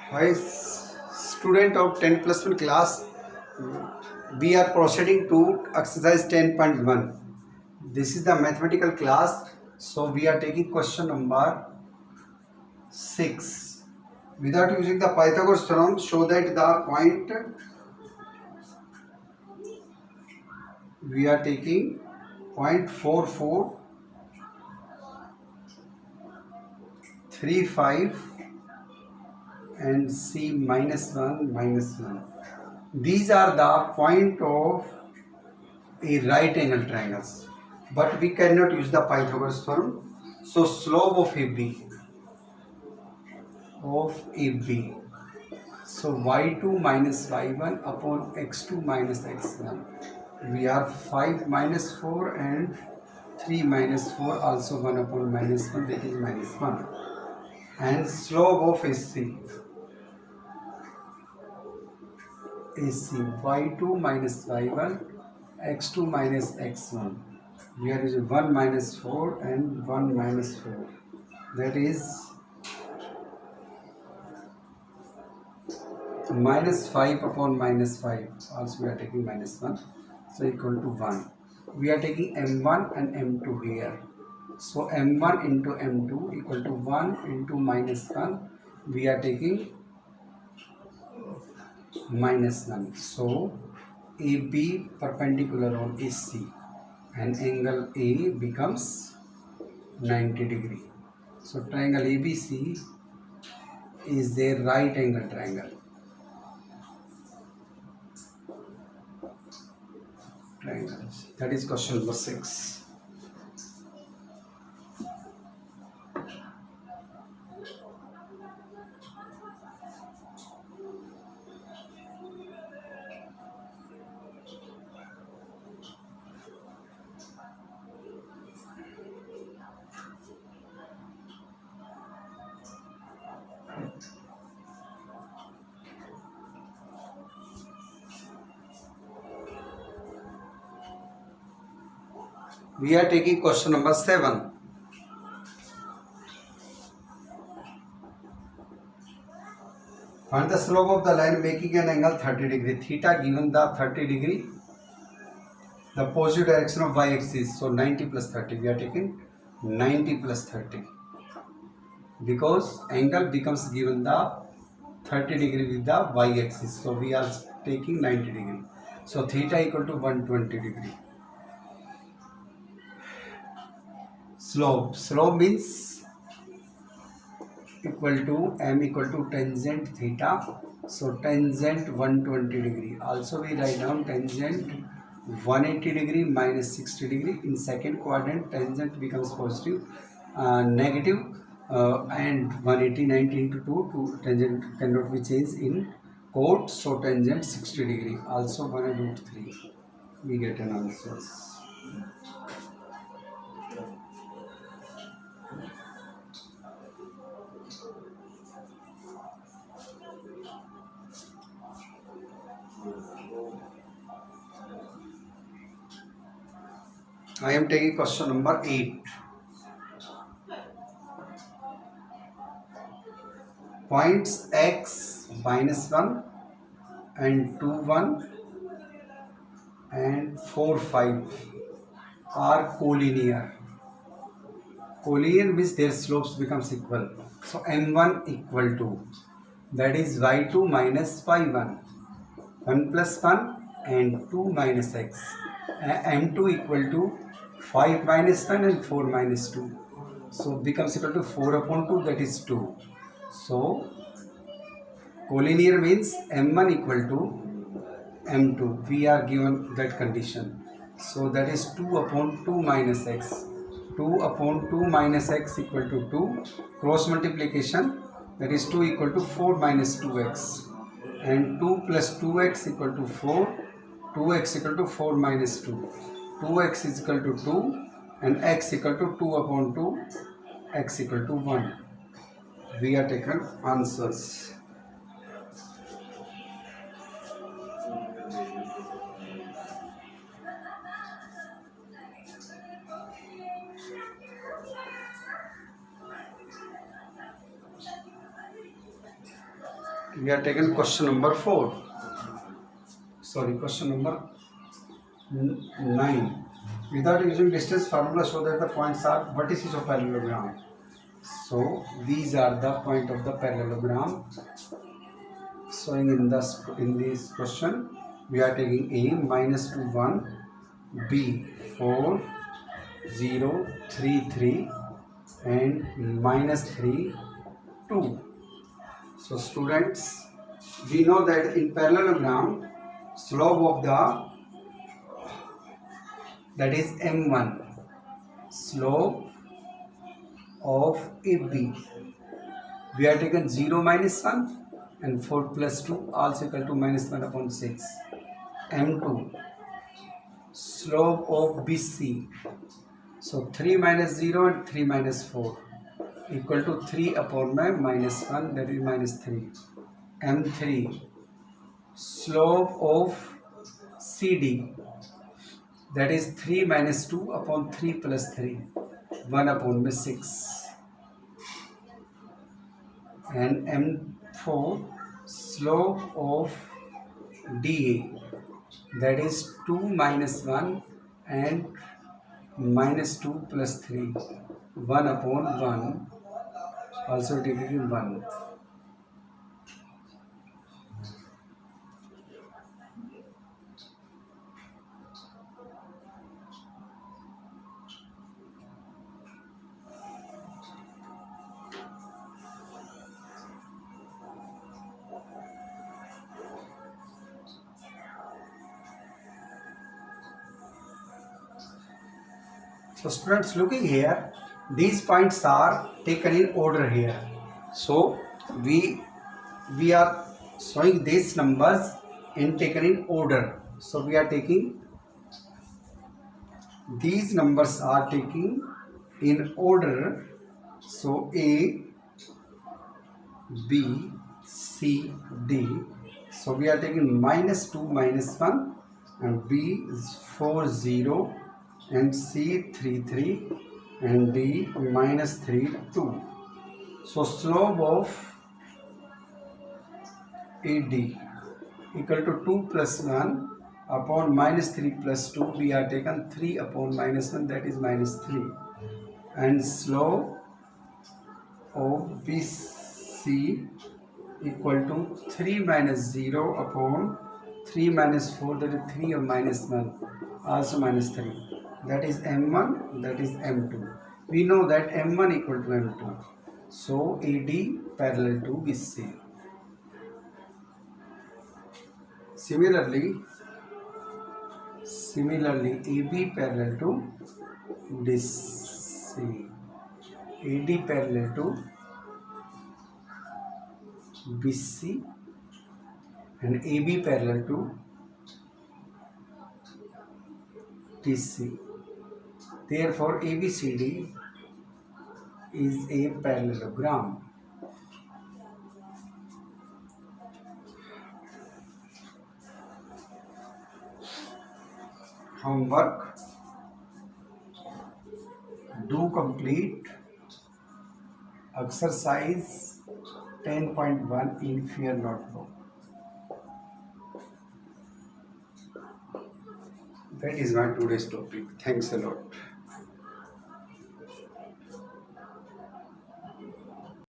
Hi, student of 10 plus 1 class. We are proceeding to exercise 10.1. This is the mathematical class. So we are taking question number 6. Without using the Pythagoras theorem, show that the point we are taking 0.4435 and C -1. These are the point of a right angle triangles, but we cannot use the Pythagoras theorem. So slope of AB, so y2 minus y1 upon x2 minus x1. We are 5 minus 4 and 3 minus 4, also 1 upon minus 1, that is -1. And slope of AC y2 minus y1 x2 minus x1. Here is 1 minus 4 and 1 minus 4, that is minus 5 upon minus 5, also we are taking -1, so equal to 1. We are taking m1 and m2 here, so m1 into m2 equal to 1 into -1, we are taking -1. So AB perpendicular on AC and angle A becomes 90 degree. So triangle ABC is their right angle triangle. That is question number 6. We are taking question number 7. Find the slope of the line making an angle 30 degree. Theta given the 30 degree, the positive direction of y-axis. So 90 plus 30. We are taking 90 plus 30. Because angle becomes given the 30 degree with the y-axis. So we are taking 90 degree. So theta equal to 120 degree. Slope means equal to m equal to tangent theta. So tangent 120 degree. Also we write down tangent 180 degree minus 60 degree. In second quadrant tangent becomes positive, negative, and 180 90 into 2 tangent cannot be changed in code. So tangent 60 degree. Also 1/3. We get an answer. I am taking question number 8. Points x -1 and 2 1 and 4 5 are collinear. Collinear means their slopes becomes equal. So m1 equal to, that is y2 minus y1, 1 plus 1 and 2 minus x. M2 equal to 5 minus 1 and 4 minus 2. So becomes equal to 4 upon 2, that is 2. So collinear means m1 equal to m2. We are given that condition. So that is 2 upon 2 minus x. 2 upon 2 minus x equal to 2. Cross multiplication, that is 2 equal to 4 minus 2x. And 2 plus 2x equal to 4. 2x equal to 4 minus 2. 2x is equal to 2 and x equal to 2 upon 2. X equal to 1. We are taken answers. we are taking question number 4. Sorry, question number 9. Without using distance formula, show that the points are vertices of parallelogram. So these are the point of the parallelogram showing in this question. We are taking A -2 1, B 4 0 3 3 and -3 2. So students, we know that in parallelogram slope of that is m1, slope of AB, we are taken 0 minus 1 and 4 plus 2 also equal to -1 upon 6. M2, slope of BC, so 3 minus 0 and 3 minus 4 equal to 3 upon -1, that is -3. M3, slope of CD, that is 3 minus 2 upon 3 plus 3, 1 upon 6. And M4, slope of DA, that is 2 minus 1 and -2 plus 3, 1 upon 1, also taking 1. So students, looking here, these points are taken in order here. So we are showing these numbers in taken in order. So we are taking these numbers are taking in order. So A, B, C, D. So we are taking -2 -1 and B is 4 0 and C 3 3 and D -3 2. So slope of AD equal to 2 plus 1 upon -3 plus 2. We are taken 3 upon -1, that is -3. And slope of BC equal to 3 minus 0 upon 3 minus 4, that is 3 of -1, also -3. That is M1, that is M2. We know that M1 equal to M2. So AD parallel to BC. Similarly AB parallel to DC. AD parallel to BC and AB parallel to DC. Therefore, ABCD is a parallelogram. Homework: do complete exercise 10.1 in your notebook. That is my today's topic. Thanks a lot.